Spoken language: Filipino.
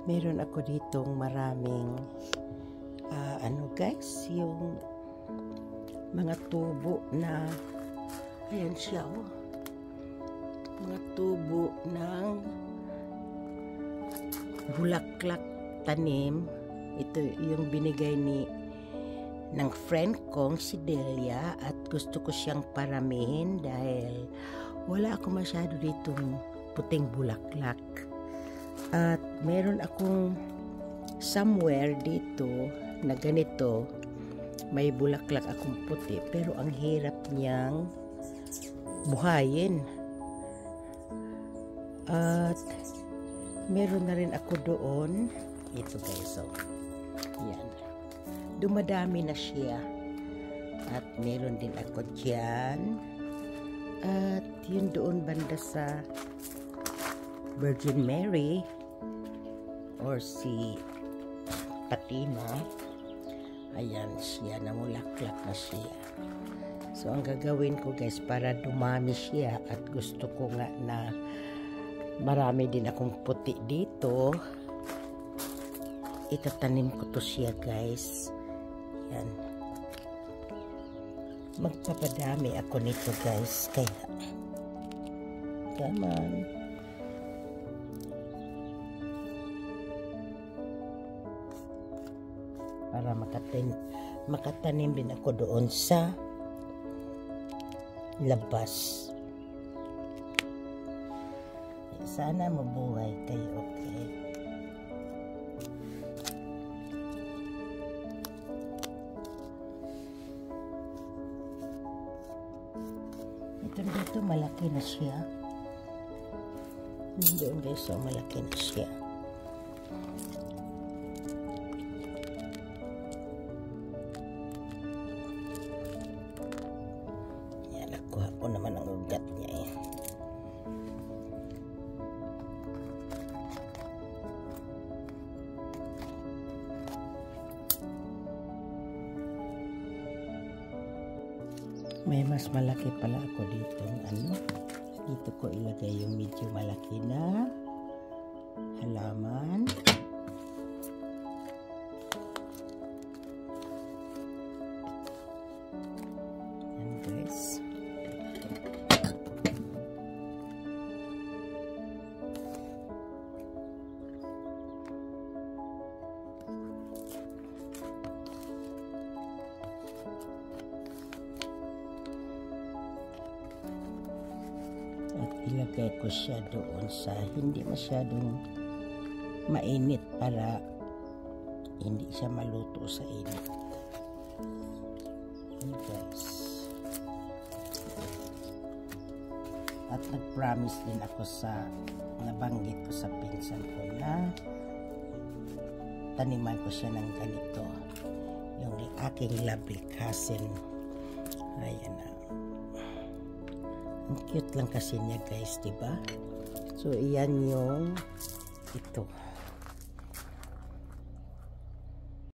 Meron ako ditong maraming ano guys, yung mga tubo na ayan siya mga tubo ng bulaklak tanim. Ito yung binigay ng friend kong si Delia at gusto ko siyang paramihin dahil wala ako masyado ditong puting bulaklak. At meron akong somewhere dito na ganito, may bulaklak akong puti pero ang hirap niyang buhayin. At meron na rin ako doon, ito guys, yan, dumadami na siya. At meron din ako dyan, at yun doon banda sa Virgin Mary or si Fatima, ayan siya, namulaklak na siya. So ang gagawin ko guys, para dumami siya at gusto ko nga na marami din akong puti dito, itatanim ko to siya guys. Yan, magpapadami ako nito guys, kaya come on. Para makatanim din ako doon sa labas. Sana mabuhay kayo, okay? Ito dito malaki na siya. Doon guys, so malaki na siya. Nakuha ko naman ang ugat niya eh. May mas malaki pala ako dito. Dito ko ilagay yung medyo malaki na halaman. Yan guys. At ilagay ko siya doon sa hindi masyadong mainit para hindi siya maluto sa init. Okay, guys. At nag-promise din ako sa nabanggit ko sa pinsan ko na taniman ko siya ng ganito. Yung aking lovely cousin. Ayan na. Ang cute lang kasi niya guys, diba? So, iyan yung ito.